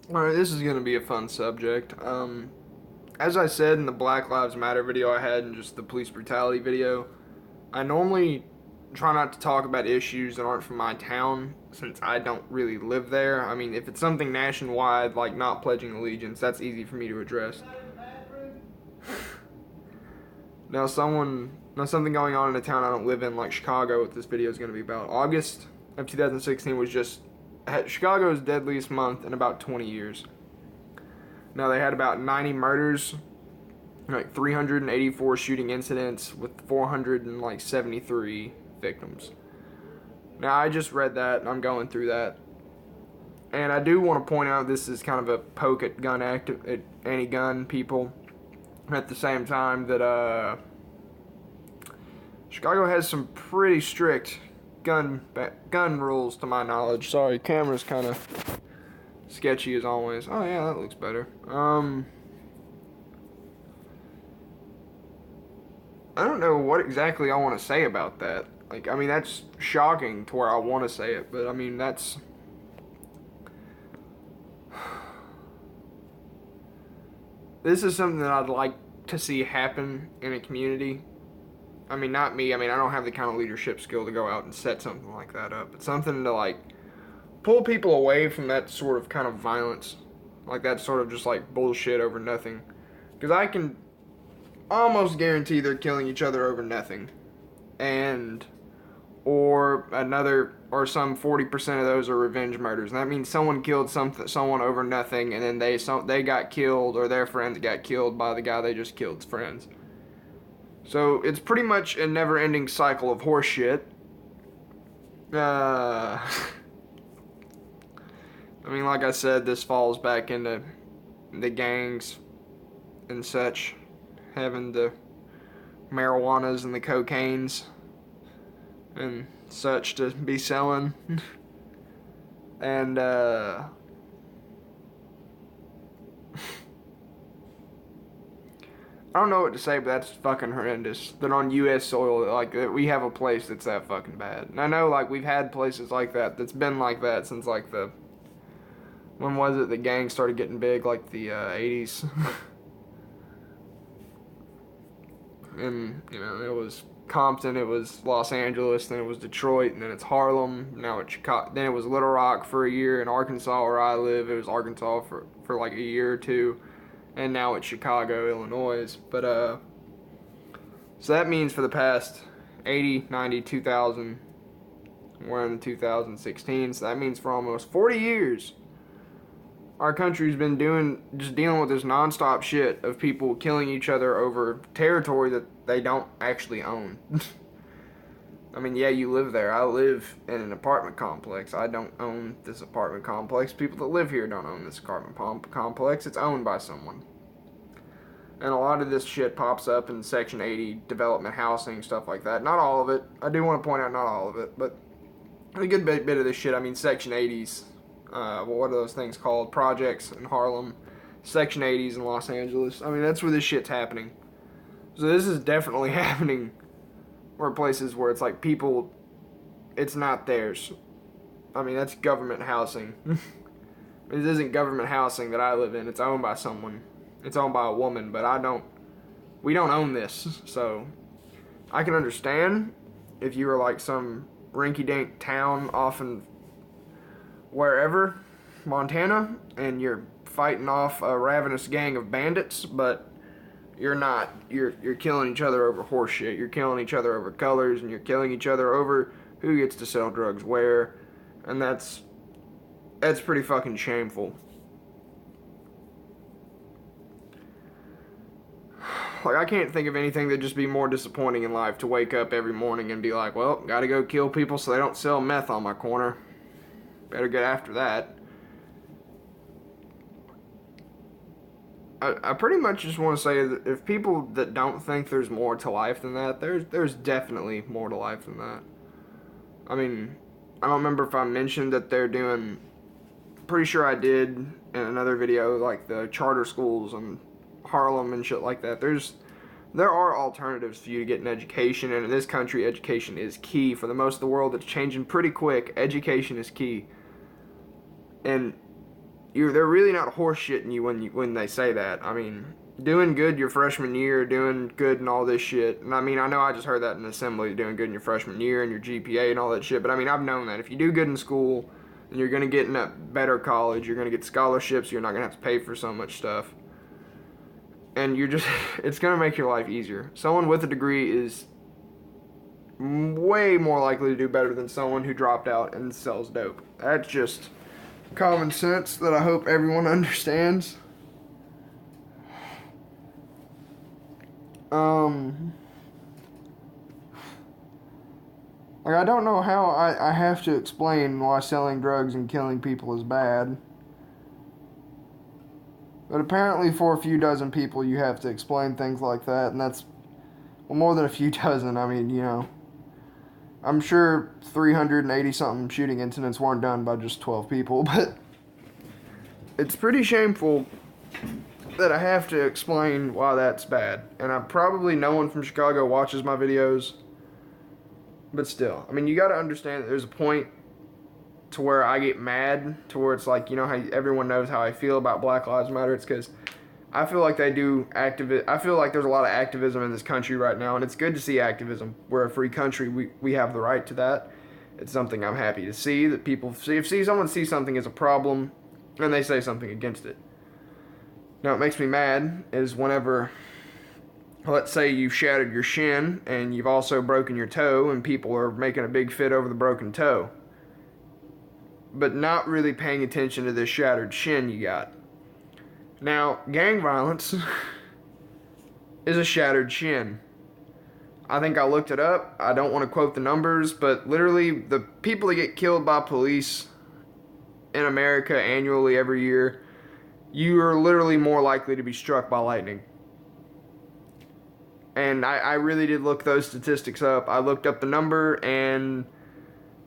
Alright, this is going to be a fun subject. As I said in the Black Lives Matter video I had and just the police brutality video, I normally try not to talk about issues that aren't from my town since I don't really live there. I mean, if it's something nationwide like not pledging allegiance, that's easy for me to address. Now something going on in a town I don't live in like Chicago, what this video is going to be about. August of 2016 was just Chicago's deadliest month in about 20 years. Now they had about 90 murders, like 384 shooting incidents with 473 victims. Now I just read that and I'm going through that. And I do want to point out this is kind of a poke at gun at anti-gun people. At the same time that Chicago has some pretty strict gun rules to my knowledge. Sorry, camera's kind of sketchy as always. Oh yeah, that looks better. I don't know what exactly I want to say about that. Like, I mean, that's shocking to where I want to say it, but I mean, that's... This is something that I'd like to see happen in a community. I mean, not me. I mean, I don't have the kind of leadership skill to go out and set something like that up. But something to, like, pull people away from that sort of kind of violence. Like, that sort of just, like, bullshit over nothing. Because I can almost guarantee they're killing each other over nothing. And... or some 40% of those are revenge murders. And that means someone killed someone over nothing, and then they got killed, or their friends got killed by the guy they just killed's friends. So it's pretty much a never-ending cycle of horseshit. I mean, like I said, this falls back into the gangs and such, having the marijuanas and the cocaines and such to be selling. And I don't know what to say, but that's fucking horrendous. That on U.S. soil, like, we have a place that's that fucking bad. And I know, like, we've had places like that that's been like that since, like, when was it the gangs started getting big, like, the 80s. And, you know, it was Compton, it was Los Angeles, then it was Detroit, and then it's Harlem, now it's Chicago, then it was Little Rock for a year, in Arkansas where I live, it was Arkansas for like a year or two, and now it's Chicago, Illinois. But so that means for the past 80, 90, 2000, we're in 2016, so that means for almost 40 years our country's been dealing with this nonstop shit of people killing each other over territory that they don't actually own. I mean, yeah, you live there. I live in an apartment complex. I don't own this apartment complex. People that live here don't own this apartment complex. It's owned by someone. And a lot of this shit pops up in Section 80, development housing, stuff like that. Not all of it. I do want to point out not all of it, but a good bit of this shit. I mean, Section 80s. What are those things called? Projects in Harlem, Section 80s in Los Angeles. I mean, that's where this shit's happening. So this is definitely happening where places where it's like people, it's not theirs. I mean, that's government housing. It isn't government housing that I live in. It's owned by someone. It's owned by a woman, but we don't own this. So I can understand if you were like some rinky-dink town off in wherever, Montana, and you're fighting off a ravenous gang of bandits, but you're not. You're killing each other over horse shit. You're killing each other over colors, and you're killing each other over who gets to sell drugs where, and that's pretty fucking shameful. Like, I can't think of anything that'd just be more disappointing in life to wake up every morning and be like, well, gotta go kill people so they don't sell meth on my corner. Better get after that. I pretty much just want to say that if people that don't think there's more to life than that, there's definitely more to life than that. I mean, I don't remember if I mentioned that they're doing, pretty sure I did in another video, like the charter schools and Harlem and shit like that. There are alternatives for you to get an education, and in this country, education is key. For the most of the world, it's changing pretty quick. Education is key. And they're really not horseshitting you when they say that. I mean, doing good your freshman year, doing good and all this shit. And I mean, I know I just heard that in assembly, doing good in your freshman year and your GPA and all that shit. But I mean, I've known that if you do good in school, and you're gonna get in a better college, you're gonna get scholarships, you're not gonna have to pay for so much stuff. And you're just, it's gonna make your life easier. Someone with a degree is way more likely to do better than someone who dropped out and sells dope. That's just common sense that I hope everyone understands. Like, I don't know how I have to explain why selling drugs and killing people is bad. But apparently for a few dozen people you have to explain things like that, and that's, well, more than a few dozen. I mean, you know, I'm sure 380-something shooting incidents weren't done by just 12 people, but it's pretty shameful that I have to explain why that's bad. And probably no one from Chicago watches my videos, but still. I mean, you gotta understand that there's a point to where I get mad, to where it's like, you know how everyone knows how I feel about Black Lives Matter. It's because I feel like I feel like there's a lot of activism in this country right now, and it's good to see activism. We're a free country. We have the right to that. It's something I'm happy to see, that people see. If someone sees something as a problem, and they say something against it. Now, what makes me mad is whenever, let's say you've shattered your shin, and you've also broken your toe, and people are making a big fit over the broken toe, but not really paying attention to this shattered shin you got. Now, gang violence is a shattered shin. I think I looked it up. I don't want to quote the numbers, but literally the people that get killed by police in America annually every year, you are literally more likely to be struck by lightning. And I really did look those statistics up. I looked up the number, and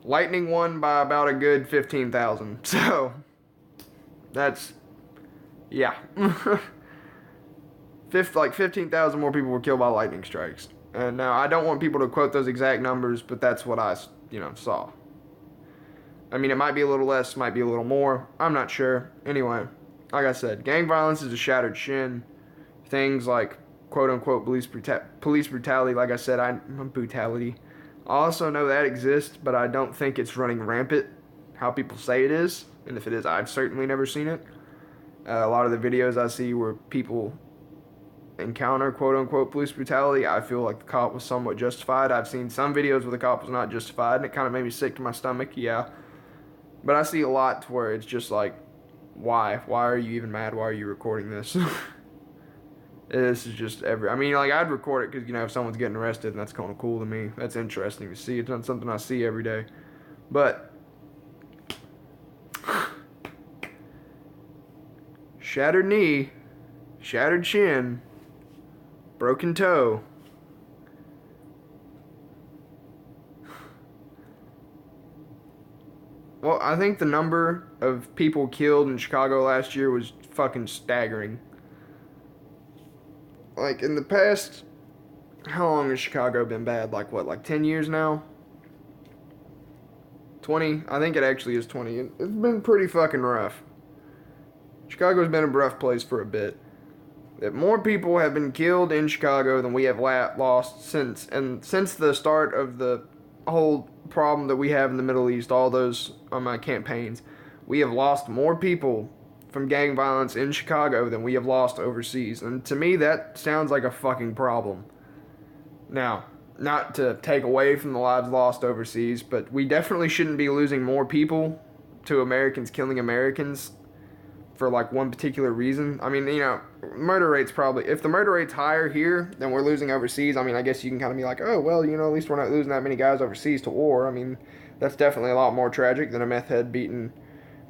lightning won by about a good 15,000. So, that's, yeah. Like 15,000 more people were killed by lightning strikes. And now, I don't want people to quote those exact numbers, but that's what I, saw. I mean, it might be a little less, might be a little more. I'm not sure. Anyway, like I said, gang violence is a shattered shin. Things like, quote-unquote, police brutality, like I said, brutality. I also know that exists, but I don't think it's running rampant how people say it is. And if it is, I've certainly never seen it. A lot of the videos I see where people encounter quote-unquote police brutality, I feel like the cop was somewhat justified. I've seen some videos where the cop was not justified, and it kind of made me sick to my stomach, yeah. But I see a lot to where it's just like, why? Why are you even mad? Why are you recording this? This is just I mean, like, I'd record it because, if someone's getting arrested, and that's kind of cool to me. That's interesting to see. It's not something I see every day. But shattered knee, shattered shin, broken toe. Well, I think the number of people killed in Chicago last year was fucking staggering. Like, in the past, how long has Chicago been bad? Like, what, like 10 years now? 20? I think it actually is 20. It's been pretty fucking rough. Chicago's been a rough place for a bit. That more people have been killed in Chicago than we have lost since the start of the whole problem that we have in the Middle East, all those campaigns. We have lost more people from gang violence in Chicago than we have lost overseas. And to me, that sounds like a fucking problem. Now, not to take away from the lives lost overseas, but we definitely shouldn't be losing more people to Americans killing Americans for like one particular reason. I mean, murder rate's probably, if the murder rate's higher here than we're losing overseas, I mean, I guess you can kind of be like, oh, well, at least we're not losing that many guys overseas to war. I mean, that's definitely a lot more tragic than a meth head beating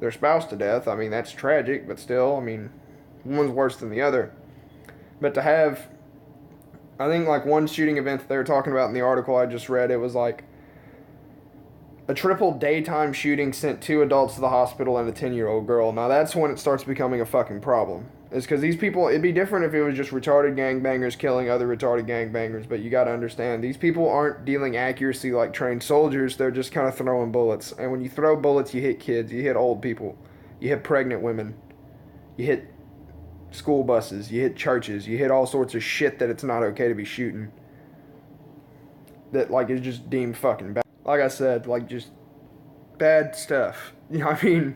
their spouse to death. I mean, that's tragic, but still, I mean, one's worse than the other. But to have, I think like one shooting event that they were talking about in the article I just read, it was like a triple daytime shooting sent 2 adults to the hospital and a 10-year-old girl. Now that's when it starts becoming a fucking problem. It's because these people, it'd be different if it was just retarded gangbangers killing other retarded gangbangers, but you gotta understand, these people aren't dealing accuracy like trained soldiers, they're just kind of throwing bullets. And when you throw bullets, you hit kids, you hit old people, you hit pregnant women. You hit school buses, you hit churches, you hit all sorts of shit that it's not okay to be shooting. That, like, is just deemed fucking bad. Like I said, like, just bad stuff. You know what I mean?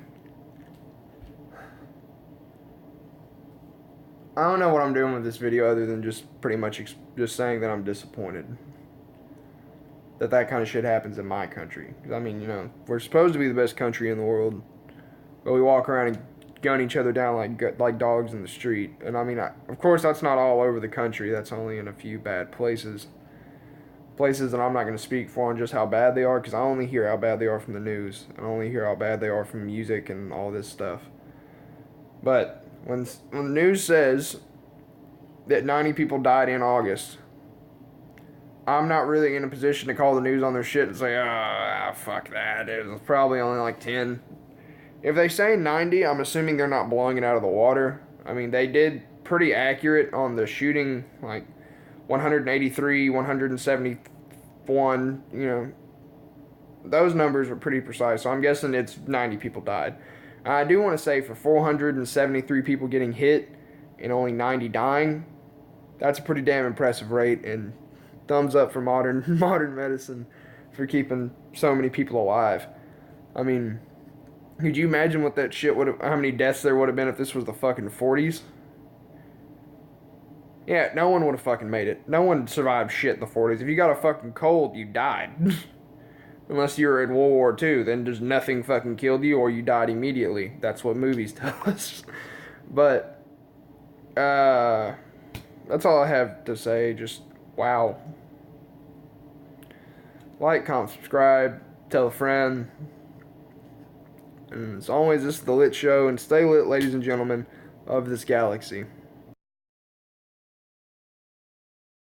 I don't know what I'm doing with this video other than just pretty much just saying that I'm disappointed that kind of shit happens in my country. Because, I mean, you know, we're supposed to be the best country in the world, but we walk around and gun each other down like dogs in the street. And, I mean, of course, that's not all over the country. That's only in a few bad places. Places that I'm not going to speak for on just how bad they are, because I only hear how bad they are from the news. I only hear how bad they are from music and all this stuff. But when the news says that 90 people died in August, I'm not really in a position to call the news on their shit and say, fuck that. It was probably only like 10. If they say 90, I'm assuming they're not blowing it out of the water. I mean, they did pretty accurate on the shooting, like 183, 171, you know. Those numbers are pretty precise, so I'm guessing it's 90 people died. I do want to say for 473 people getting hit and only 90 dying, that's a pretty damn impressive rate, and thumbs up for modern medicine for keeping so many people alive. I mean, could you imagine what that shit would have, how many deaths there would have been if this was the fucking 40s? Yeah, no one would have fucking made it. No one survived shit in the 40s. If you got a fucking cold, you died. Unless you were in World War II, then just nothing fucking killed you or you died immediately. That's what movies tell us. But, that's all I have to say. Just, wow. Like, comment, subscribe, tell a friend. And as always, this is The Lit Show, and stay lit, ladies and gentlemen, of this galaxy.